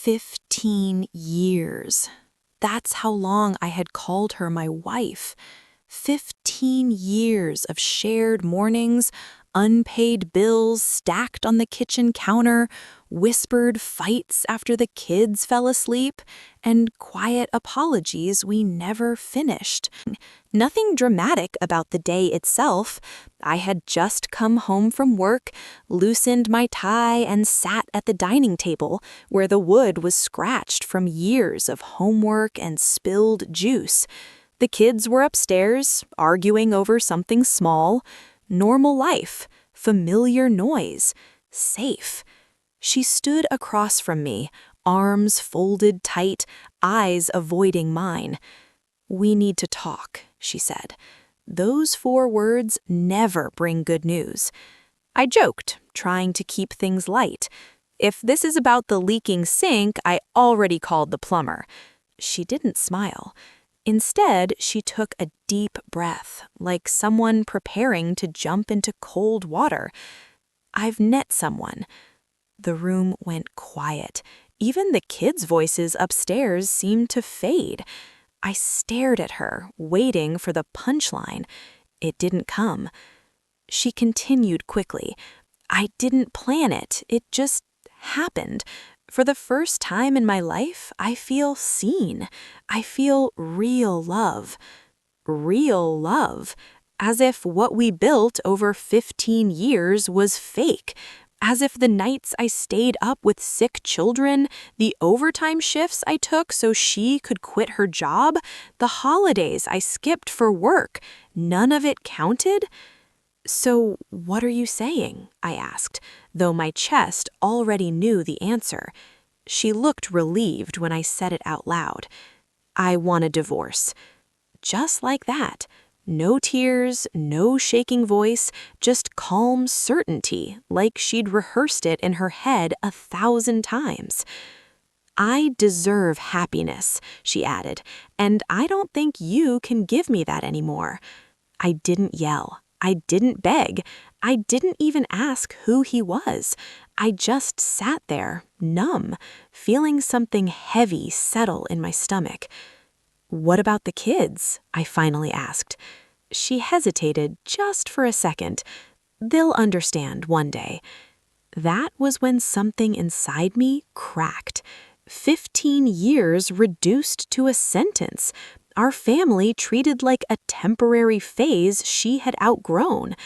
15 years. That's how long I had called her my wife. 15 years of shared mornings, unpaid bills stacked on the kitchen counter, whispered fights after the kids fell asleep, and quiet apologies we never finished. Nothing dramatic about the day itself. I had just come home from work, loosened my tie, and sat at the dining table where the wood was scratched from years of homework and spilled juice. The kids were upstairs, arguing over something small. Normal life, familiar noise, safe. She stood across from me, arms folded tight, eyes avoiding mine. "We need to talk," she said. Those 4 words never bring good news. I joked, trying to keep things light. "If this is about the leaking sink, I already called the plumber." She didn't smile. Instead, she took a deep breath, like someone preparing to jump into cold water. "I've met someone." The room went quiet. Even the kids' voices upstairs seemed to fade. I stared at her, waiting for the punchline. It didn't come. She continued quickly. "I didn't plan it. It just happened. For the first time in my life, I feel seen. I feel real love." Real love. As if what we built over 15 years was fake. As if the nights I stayed up with sick children, the overtime shifts I took so she could quit her job, the holidays I skipped for work, none of it counted? "So what are you saying?" I asked, though my chest already knew the answer. She looked relieved when I said it out loud. "I want a divorce." Just like that. No tears, no shaking voice, just calm certainty, like she'd rehearsed it in her head 1,000 times. "I deserve happiness," she added, "and I don't think you can give me that anymore." I didn't yell. I didn't beg. I didn't even ask who he was. I just sat there, numb, feeling something heavy settle in my stomach. "What about the kids?" I finally asked. She hesitated just for a second. "They'll understand one day." That was when something inside me cracked. 15 years reduced to a sentence. Our family treated like a temporary phase she had outgrown.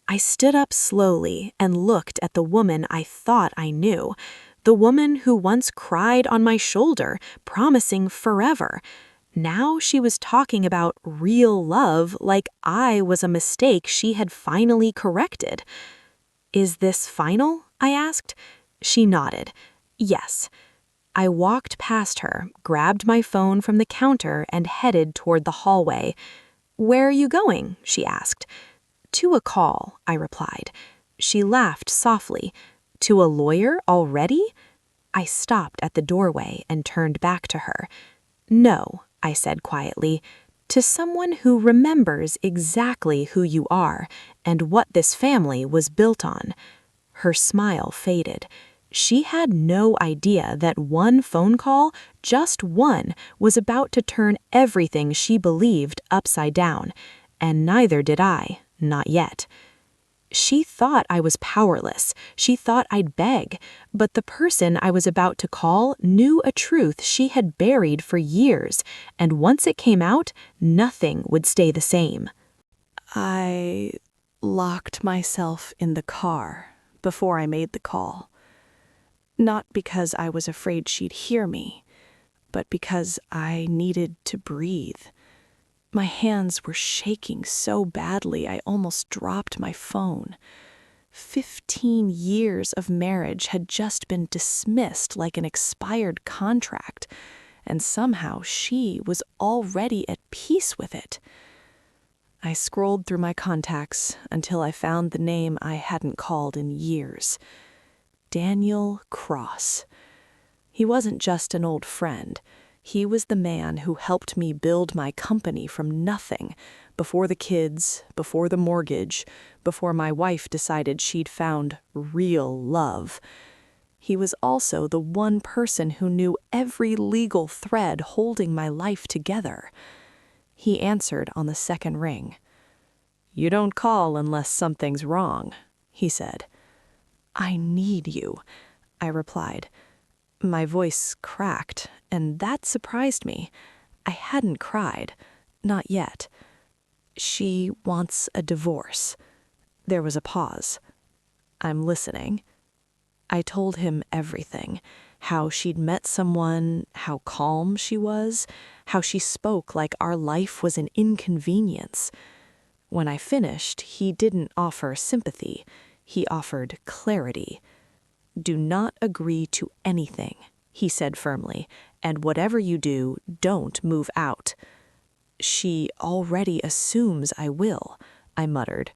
I stood up slowly and looked at the woman I thought I knew, the woman who once cried on my shoulder, promising forever. Now she was talking about real love like I was a mistake she had finally corrected. "Is this final?" I asked. She nodded. "Yes." I walked past her, grabbed my phone from the counter, and headed toward the hallway. "Where are you going?" she asked. "To a call," I replied. She laughed softly. "To a lawyer already?" I stopped at the doorway and turned back to her. "No," I said quietly, "to someone who remembers exactly who you are and what this family was built on." Her smile faded. She had no idea that one phone call, just one, was about to turn everything she believed upside down, and neither did I, not yet. She thought I was powerless. She thought I'd beg, but the person I was about to call knew a truth she had buried for years, and once it came out, nothing would stay the same. I locked myself in the car before I made the call. Not because I was afraid she'd hear me, but because I needed to breathe. My hands were shaking so badly I almost dropped my phone. 15 years of marriage had just been dismissed like an expired contract, and somehow she was already at peace with it. I scrolled through my contacts until I found the name I hadn't called in years. Daniel Cross. He wasn't just an old friend. He was the man who helped me build my company from nothing, before the kids, before the mortgage, before my wife decided she'd found real love. He was also the one person who knew every legal thread holding my life together. He answered on the second ring. "You don't call unless something's wrong," he said. "I need you," I replied. My voice cracked, and that surprised me. I hadn't cried. Not yet. "She wants a divorce." There was a pause. "I'm listening." I told him everything. How she'd met someone, how calm she was, how she spoke like our life was an inconvenience. When I finished, he didn't offer sympathy. He offered clarity. "Do not agree to anything," he said firmly, "and whatever you do, don't move out." "She already assumes I will," I muttered.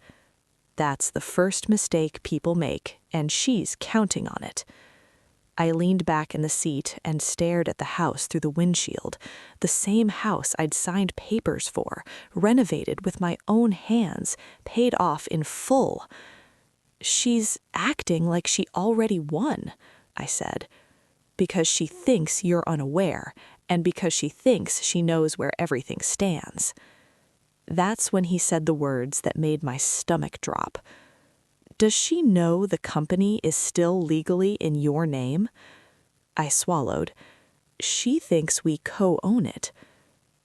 "That's the first mistake people make, and she's counting on it." I leaned back in the seat and stared at the house through the windshield, the same house I'd signed papers for, renovated with my own hands, paid off in full. "She's acting like she already won," I said, "because she thinks you're unaware, and because she thinks she knows where everything stands." That's when he said the words that made my stomach drop. "Does she know the company is still legally in your name?" I swallowed. "She thinks we co-own it."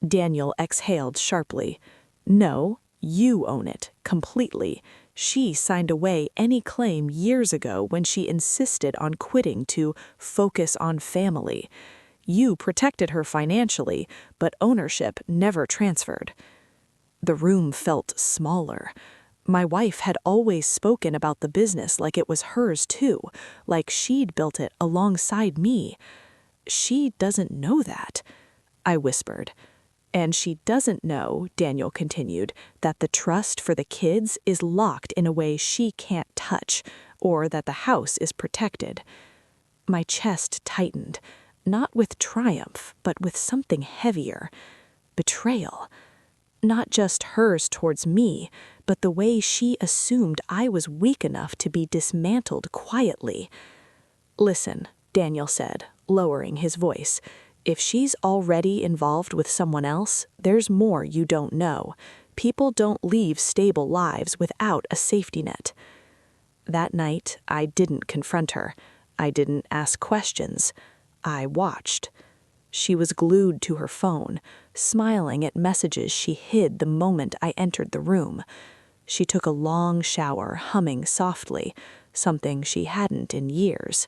Daniel exhaled sharply. "No, you own it, completely. She signed away any claim years ago when she insisted on quitting to focus on family. You protected her financially, but ownership never transferred." The room felt smaller. My wife had always spoken about the business like it was hers too, like she'd built it alongside me. "She doesn't know that," I whispered. "And she doesn't know," Daniel continued, "that the trust for the kids is locked in a way she can't touch, or that the house is protected." My chest tightened, not with triumph, but with something heavier. Betrayal. Not just hers towards me, but the way she assumed I was weak enough to be dismantled quietly. "Listen," Daniel said, lowering his voice. "If she's already involved with someone else, there's more you don't know. People don't leave stable lives without a safety net." That night, I didn't confront her. I didn't ask questions. I watched. She was glued to her phone, smiling at messages she hid the moment I entered the room. She took a long shower, humming softly, something she hadn't in years.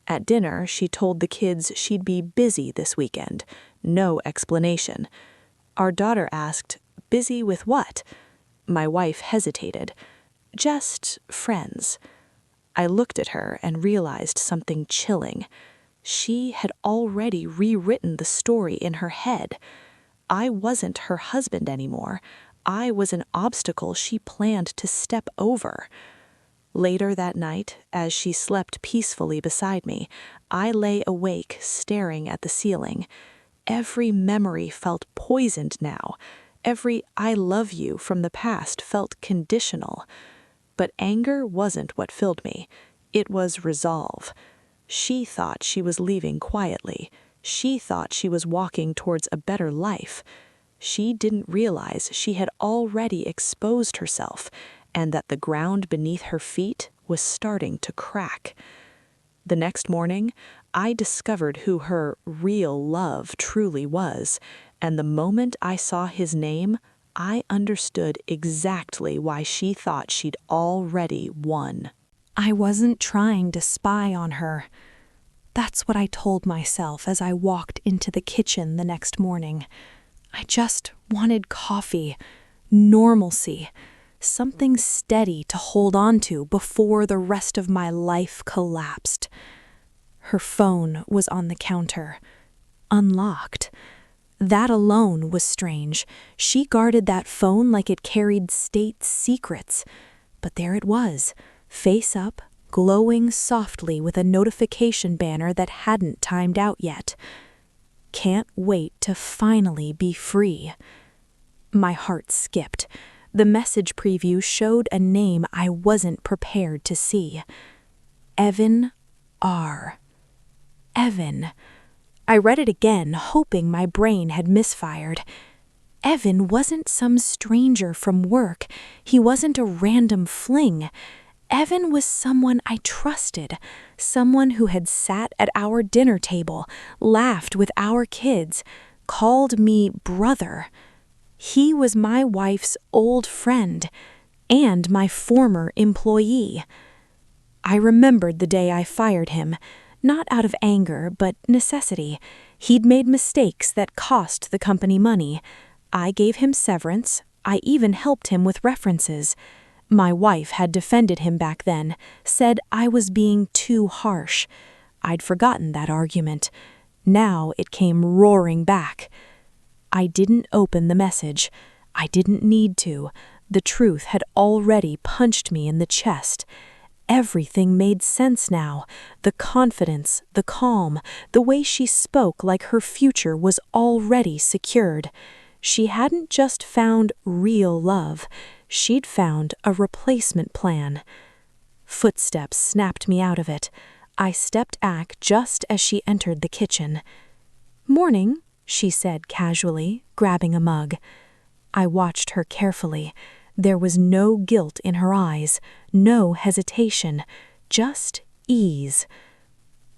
At dinner, she told the kids she'd be busy this weekend. No explanation. Our daughter asked, "Busy with what?" My wife hesitated. "Just friends." I looked at her and realized something chilling. She had already rewritten the story in her head. I wasn't her husband anymore. I was an obstacle she planned to step over. Later that night, as she slept peacefully beside me, I lay awake staring at the ceiling. Every memory felt poisoned now. Every "I love you" from the past felt conditional. But anger wasn't what filled me. It was resolve. She thought she was leaving quietly. She thought she was walking towards a better life. She didn't realize she had already exposed herself, and that the ground beneath her feet was starting to crack. The next morning, I discovered who her real love truly was, and the moment I saw his name, I understood exactly why she thought she'd already won. I wasn't trying to spy on her. That's what I told myself as I walked into the kitchen the next morning. I just wanted coffee, normalcy, something steady to hold on to before the rest of my life collapsed. Her phone was on the counter, unlocked. That alone was strange. She guarded that phone like it carried state secrets. But there it was, face up, glowing softly with a notification banner that hadn't timed out yet. Can't wait to finally be free. My heart skipped. The message preview showed a name I wasn't prepared to see. Evan R. Evan. I read it again, hoping my brain had misfired. Evan wasn't some stranger from work. He wasn't a random fling. Evan was someone I trusted, someone who had sat at our dinner table, laughed with our kids, called me brother. He was my wife's old friend and my former employee. I remembered the day I fired him, not out of anger, but necessity. He'd made mistakes that cost the company money. I gave him severance. I even helped him with references. My wife had defended him back then, said I was being too harsh. I'd forgotten that argument. Now it came roaring back. I didn't open the message. I didn't need to. The truth had already punched me in the chest. Everything made sense now. The confidence, the calm, the way she spoke like her future was already secured. She hadn't just found real love. She'd found a replacement plan. Footsteps snapped me out of it. I stepped back just as she entered the kitchen. "Morning," she said casually, grabbing a mug. I watched her carefully. There was no guilt in her eyes, no hesitation, just ease.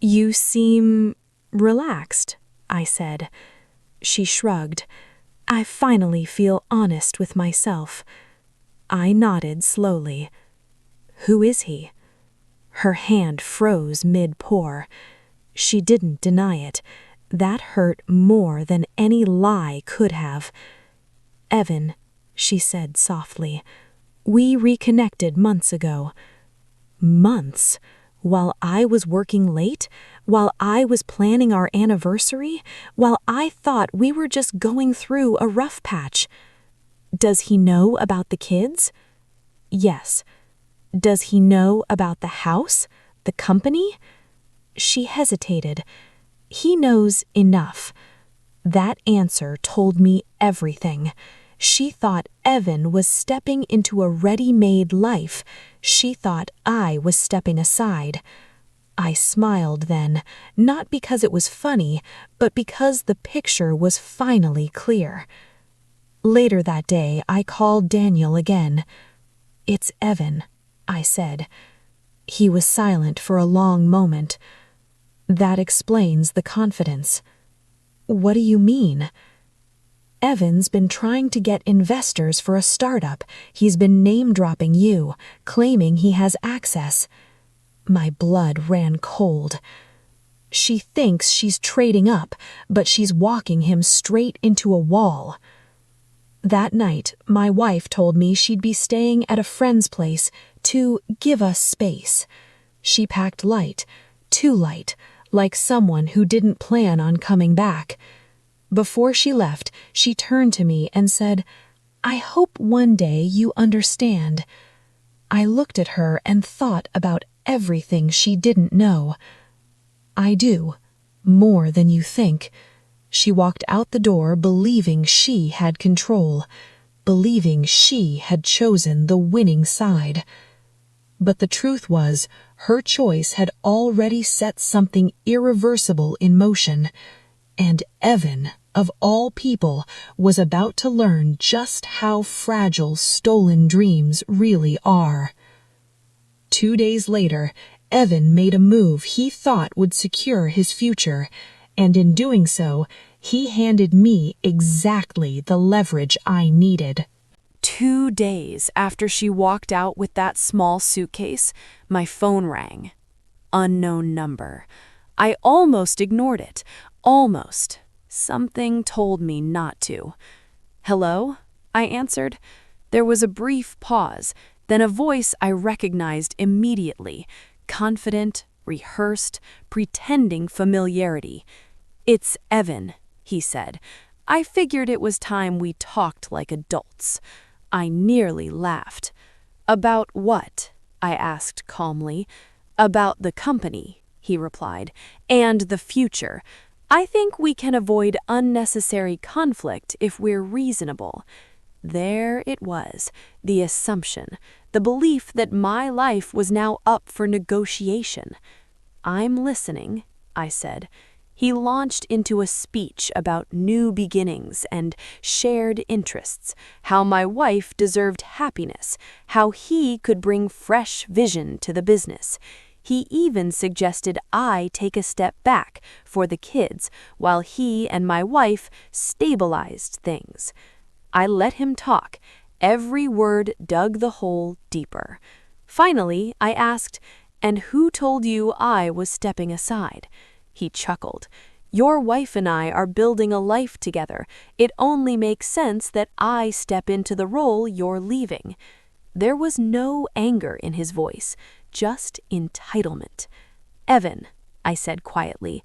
"You seem relaxed," I said. She shrugged. "I finally feel honest with myself." I nodded slowly. "Who is he?" Her hand froze mid-pour. She didn't deny it. That hurt more than any lie could have. "Evan," she said softly. "We reconnected months ago." Months? While I was working late? While I was planning our anniversary? While I thought we were just going through a rough patch? "Does he know about the kids?" "Yes." "Does he know about the house? The company?" She hesitated. "He knows enough." That answer told me everything. She thought Evan was stepping into a ready-made life. She thought I was stepping aside. I smiled then, not because it was funny, but because the picture was finally clear. Later that day, I called Daniel again. "It's Evan," I said. He was silent for a long moment. "That explains the confidence." "What do you mean?" "Evan's been trying to get investors for a startup. He's been name-dropping you, claiming he has access." My blood ran cold. "She thinks she's trading up, but she's walking him straight into a wall." That night, my wife told me she'd be staying at a friend's place to give us space. She packed light, too light, like someone who didn't plan on coming back. Before she left, she turned to me and said, "I hope one day you understand." I looked at her and thought about everything she didn't know. "I do, more than you think." She walked out the door believing she had control, believing she had chosen the winning side. But the truth was, her choice had already set something irreversible in motion, and Evan, of all people, was about to learn just how fragile stolen dreams really are. 2 days later, Evan made a move he thought would secure his future, and in doing so, he handed me exactly the leverage I needed. 2 days after she walked out with that small suitcase, my phone rang. Unknown number. I almost ignored it. Almost. Something told me not to. "Hello?" I answered. There was a brief pause, then a voice I recognized immediately, confident, rehearsed, pretending familiarity. "It's Evan," he said. I figured it was time we talked like adults. I nearly laughed. "About what?" I asked calmly. "About the company," he replied, "and the future. I think we can avoid unnecessary conflict if we're reasonable." There it was, the assumption, the belief that my life was now up for negotiation. "I'm listening," I said. He launched into a speech about new beginnings and shared interests, how my wife deserved happiness, how he could bring fresh vision to the business. He even suggested I take a step back for the kids while he and my wife stabilized things. I let him talk. Every word dug the hole deeper. Finally, I asked, "And who told you I was stepping aside?" He chuckled. "Your wife and I are building a life together. It only makes sense that I step into the role you're leaving." There was no anger in his voice, just entitlement. "Evan," I said quietly,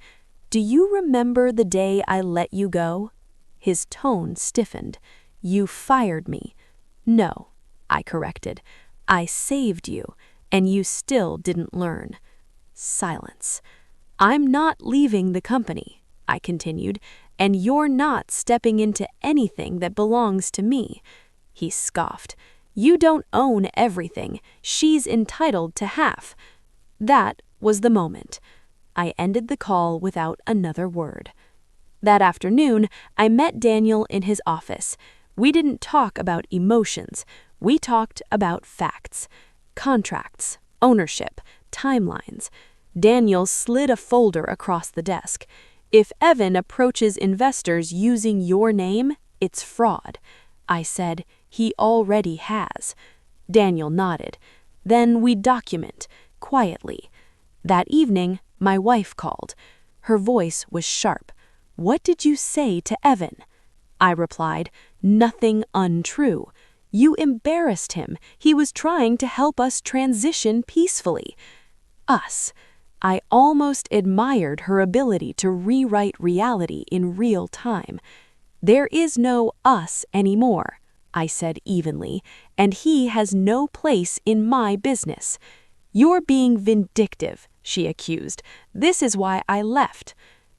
"do you remember the day I let you go?" His tone stiffened. "You fired me." "No," I corrected. "I saved you, and you still didn't learn." Silence. "I'm not leaving the company," I continued, "and you're not stepping into anything that belongs to me." He scoffed. "You don't own everything. She's entitled to half." That was the moment. I ended the call without another word. That afternoon, I met Daniel in his office. We didn't talk about emotions. We talked about facts. Contracts, ownership, timelines. Daniel slid a folder across the desk. "If Evan approaches investors using your name, it's fraud." I said, "He already has." Daniel nodded. "Then we document, quietly." That evening, my wife called. Her voice was sharp. "What did you say to Evan?" I replied, "Nothing untrue. You embarrassed him. He was trying to help us transition peacefully." Us. I almost admired her ability to rewrite reality in real time. "There is no us anymore," I said evenly, "and he has no place in my business." "You're being vindictive," she accused. "This is why I left."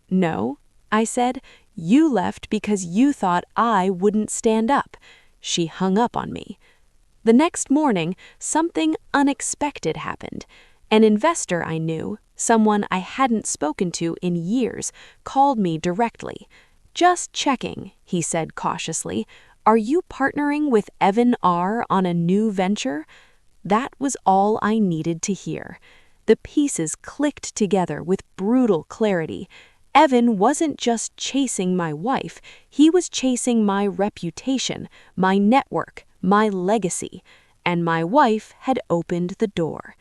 "No," I said, "you left because you thought I wouldn't stand up." She hung up on me. The next morning, something unexpected happened. An investor I knew, someone I hadn't spoken to in years, called me directly. "Just checking," he said cautiously. "Are you partnering with Evan R. on a new venture?" That was all I needed to hear. The pieces clicked together with brutal clarity. Evan wasn't just chasing my wife, he was chasing my reputation, my network, my legacy, and my wife had opened the door.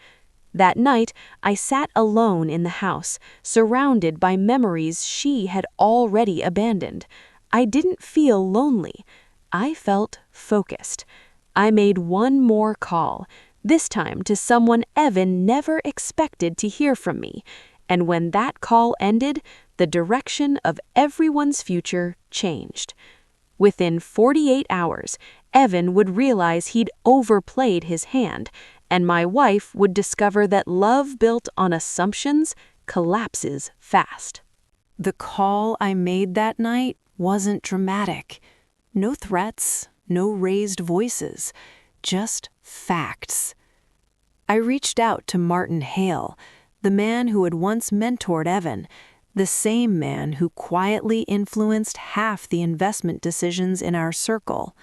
That night, I sat alone in the house, surrounded by memories she had already abandoned. I didn't feel lonely. I felt focused. I made one more call, this time to someone Evan never expected to hear from me, and when that call ended, the direction of everyone's future changed. Within 48 hours, Evan would realize he'd overplayed his hand, and my wife would discover that love built on assumptions collapses fast. The call I made that night wasn't dramatic. No threats, no raised voices, just facts. I reached out to Martin Hale, the man who had once mentored Evan, the same man who quietly influenced half the investment decisions in our circle.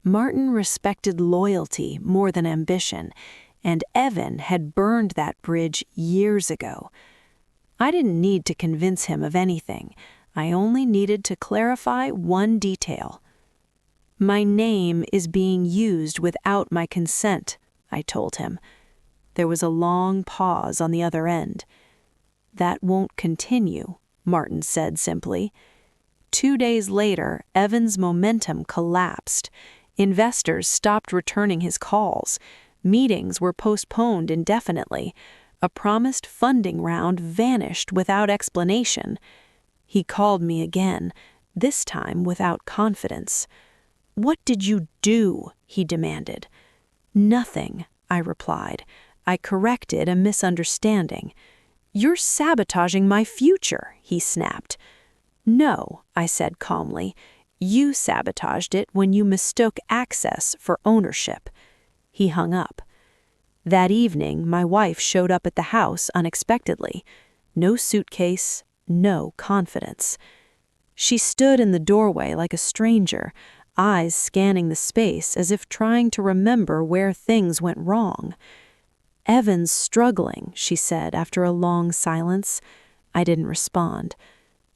Martin respected loyalty more than ambition, and Evan had burned that bridge years ago. I didn't need to convince him of anything. I only needed to clarify one detail. "My name is being used without my consent," I told him. There was a long pause on the other end. "That won't continue," Martin said simply. 2 days later, Evan's momentum collapsed. Investors stopped returning his calls. Meetings were postponed indefinitely. A promised funding round vanished without explanation. He called me again, this time without confidence. "What did you do?" he demanded. "Nothing," I replied. "I corrected a misunderstanding." "You're sabotaging my future," he snapped. "No," I said calmly. "You sabotaged it when you mistook access for ownership." He hung up. That evening, my wife showed up at the house unexpectedly. No suitcase, no confidence. She stood in the doorway like a stranger, eyes scanning the space as if trying to remember where things went wrong. "Evan's struggling," she said after a long silence. I didn't respond.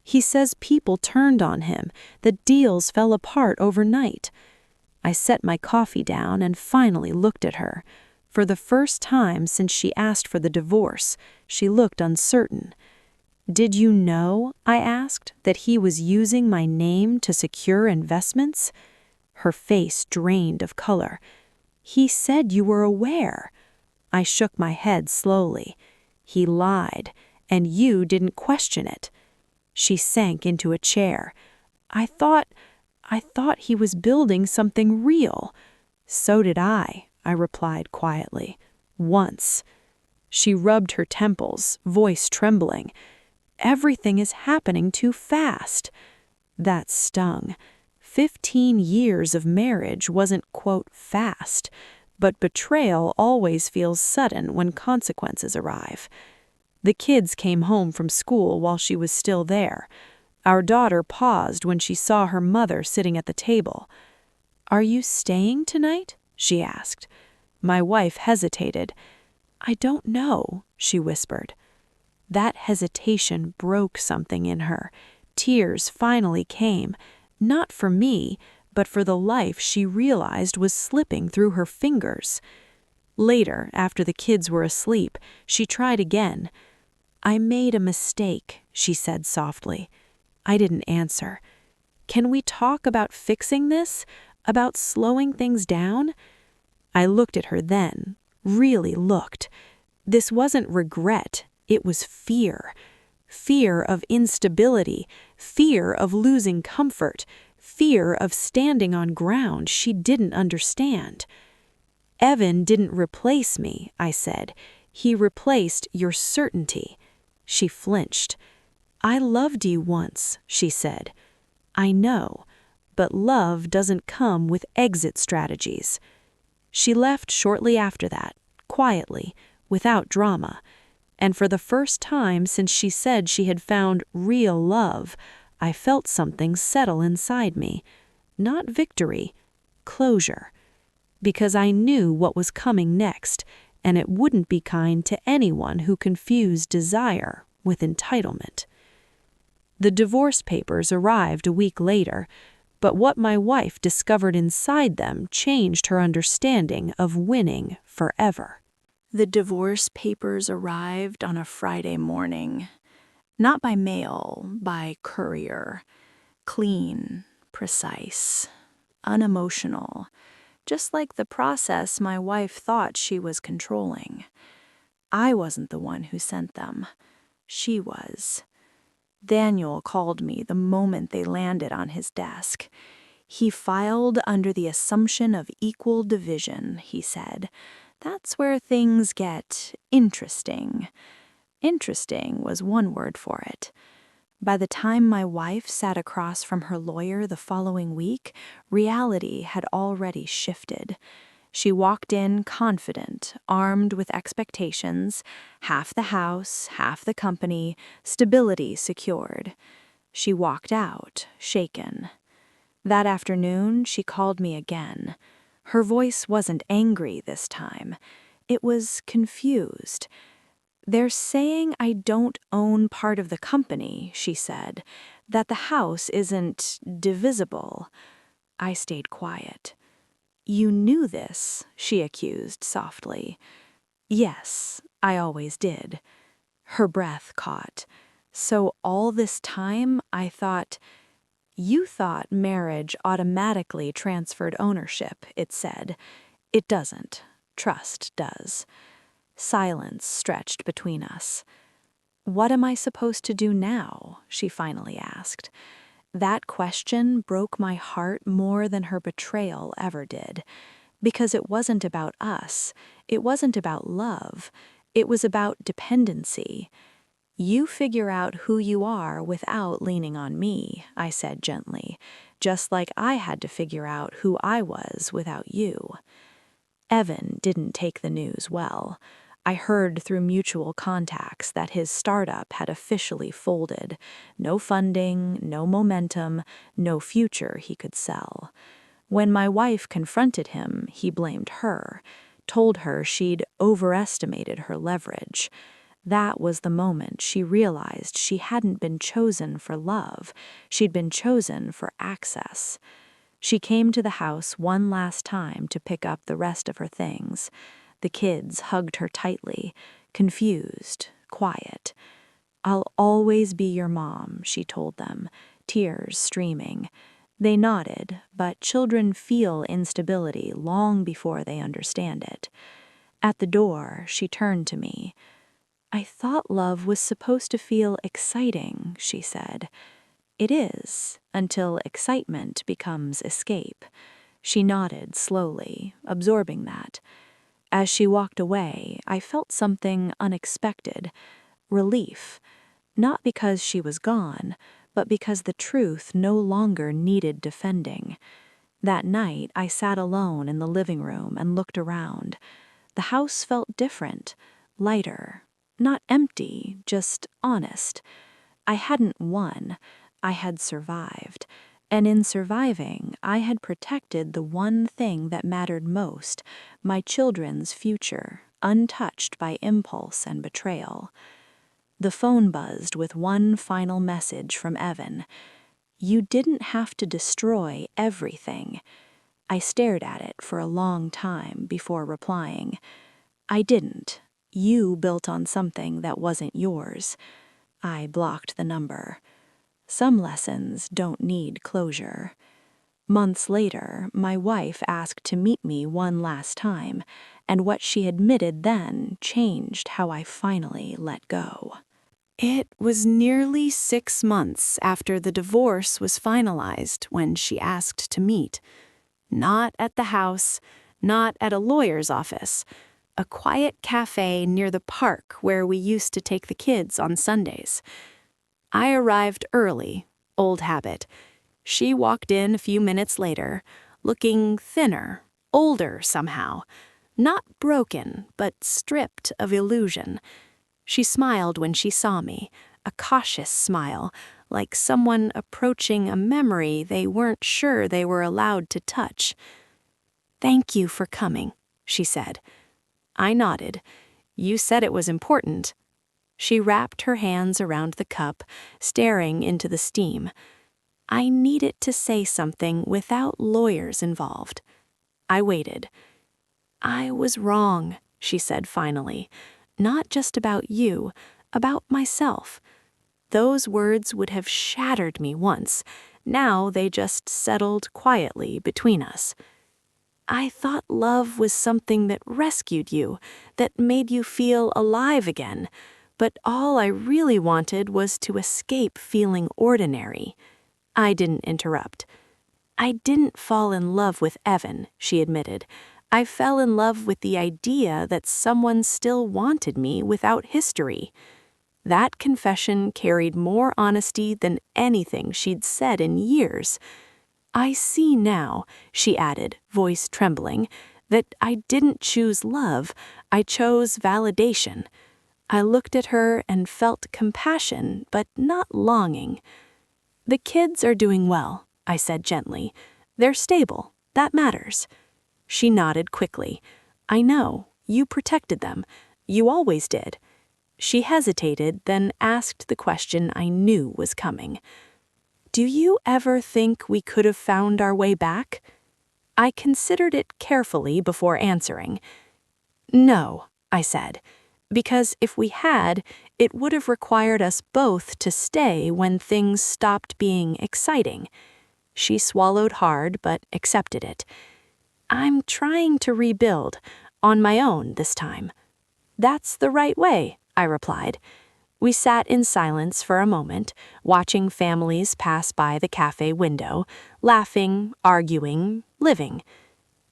"He says people turned on him, that deals fell apart overnight." I set my coffee down and finally looked at her. For the first time since she asked for the divorce, she looked uncertain. "Did you know," I asked, "that he was using my name to secure investments?" Her face drained of color. "He said you were aware." I shook my head slowly. "He lied, and you didn't question it." She sank into a chair. I thought he was building something real." "So did I," I replied quietly. "Once." She rubbed her temples, voice trembling. "Everything is happening too fast." That stung. 15 years of marriage wasn't, quote, fast, but betrayal always feels sudden when consequences arrive. The kids came home from school while she was still there. Our daughter paused when she saw her mother sitting at the table. "Are you staying tonight?" she asked. My wife hesitated. "I don't know," she whispered. That hesitation broke something in her. Tears finally came, not for me, but for the life she realized was slipping through her fingers. Later, after the kids were asleep, she tried again. "I made a mistake," she said softly. I didn't answer. "Can we talk about fixing this? About slowing things down?" I looked at her then, really looked. This wasn't regret, it was fear. Fear of instability, fear of losing comfort, fear of standing on ground she didn't understand. "Evan didn't replace me," I said. "He replaced your certainty." She flinched. "I loved you once," she said. "I know, but love doesn't come with exit strategies." She left shortly after that, quietly, without drama, and for the first time since she said she had found real love, I felt something settle inside me. Not victory, closure. Because I knew what was coming next, and it wouldn't be kind to anyone who confused desire with entitlement. The divorce papers arrived a week later, but what my wife discovered inside them changed her understanding of winning forever. The divorce papers arrived on a Friday morning. Not by mail, by courier. Clean, precise, unemotional. Just like the process my wife thought she was controlling. I wasn't the one who sent them. She was. Daniel called me the moment they landed on his desk. He filed under the assumption of equal division, he said. That's where things get interesting. Interesting was one word for it. By the time my wife sat across from her lawyer the following week, reality had already shifted. She walked in confident, armed with expectations, half the house, half the company, stability secured. She walked out, shaken. That afternoon, she called me again. Her voice wasn't angry this time. It was confused. "They're saying I don't own part of the company," she said, "that the house isn't divisible." I stayed quiet. "You knew this," she accused softly. "Yes, I always did." Her breath caught. "So all this time I thought—" "You thought marriage automatically transferred ownership," it said. "It doesn't. Trust does." Silence stretched between us. "What am I supposed to do now?" she finally asked. That question broke my heart more than her betrayal ever did, because it wasn't about us, it wasn't about love, it was about dependency. "You figure out who you are without leaning on me," I said gently, just like I had to figure out who I was without you. Evan didn't take the news well. I heard through mutual contacts that his startup had officially folded. No funding, no momentum, no future he could sell. When my wife confronted him, he blamed her, told her she'd overestimated her leverage. That was the moment she realized she hadn't been chosen for love. She'd been chosen for access. She came to the house one last time to pick up the rest of her things. The kids hugged her tightly, confused, quiet. "I'll always be your mom," she told them, tears streaming. They nodded, but children feel instability long before they understand it. At the door, she turned to me. "I thought love was supposed to feel exciting," she said. "It is, until excitement becomes escape." She nodded slowly, absorbing that. As she walked away, I felt something unexpected. Relief. Not because she was gone, but because the truth no longer needed defending. That night, I sat alone in the living room and looked around. The house felt different, lighter. Not empty, just honest. I hadn't won. I had survived. And in surviving, I had protected the one thing that mattered most, my children's future, untouched by impulse and betrayal. The phone buzzed with one final message from Evan. "You didn't have to destroy everything." I stared at it for a long time before replying. "I didn't. You built on something that wasn't yours." I blocked the number. Some lessons don't need closure. Months later, my wife asked to meet me one last time, and what she admitted then changed how I finally let go. It was nearly 6 months after the divorce was finalized when she asked to meet. Not at the house, not at a lawyer's office. A quiet cafe near the park where we used to take the kids on Sundays. I arrived early, old habit. She walked in a few minutes later, looking thinner, older somehow. Not broken, but stripped of illusion. She smiled when she saw me, a cautious smile, like someone approaching a memory they weren't sure they were allowed to touch. "Thank you for coming," she said. I nodded. "You said it was important." She wrapped her hands around the cup, staring into the steam. "I needed to say something without lawyers involved." I waited. "I was wrong," she said finally. "Not just about you, about myself." Those words would have shattered me once. Now they just settled quietly between us. "I thought love was something that rescued you, that made you feel alive again. But all I really wanted was to escape feeling ordinary." I didn't interrupt. "I didn't fall in love with Evan," she admitted. "I fell in love with the idea that someone still wanted me without history." That confession carried more honesty than anything she'd said in years. "I see now," she added, voice trembling, "that I didn't choose love, I chose validation." I looked at her and felt compassion, but not longing. "The kids are doing well," I said gently. "They're stable. That matters." She nodded quickly. "I know. You protected them. You always did." She hesitated, then asked the question I knew was coming. "Do you ever think we could have found our way back?" I considered it carefully before answering. "No," I said, "because if we had, it would have required us both to stay when things stopped being exciting." She swallowed hard but accepted it. "I'm trying to rebuild, on my own this time." "That's the right way," I replied. We sat in silence for a moment, watching families pass by the cafe window, laughing, arguing, living.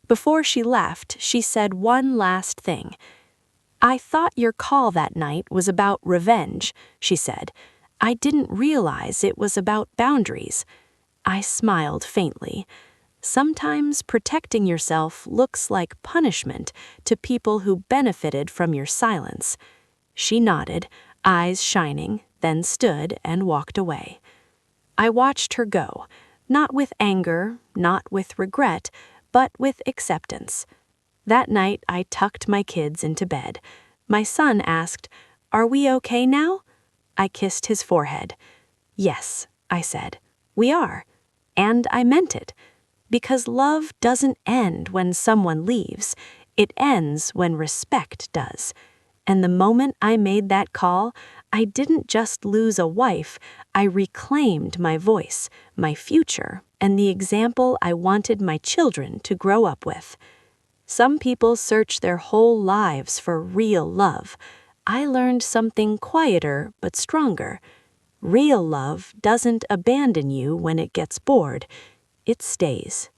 Before she left, she said one last thing. "I thought your call that night was about revenge," she said. "I didn't realize it was about boundaries." I smiled faintly. Sometimes protecting yourself looks like punishment to people who benefited from your silence. She nodded, eyes shining, then stood and walked away. I watched her go, not with anger, not with regret, but with acceptance. That night, I tucked my kids into bed. My son asked, "Are we okay now?" I kissed his forehead. "Yes," I said, "we are." And I meant it. Because love doesn't end when someone leaves. It ends when respect does. And the moment I made that call, I didn't just lose a wife, I reclaimed my voice, my future, and the example I wanted my children to grow up with. Some people search their whole lives for real love. I learned something quieter but stronger. Real love doesn't abandon you when it gets bored. It stays.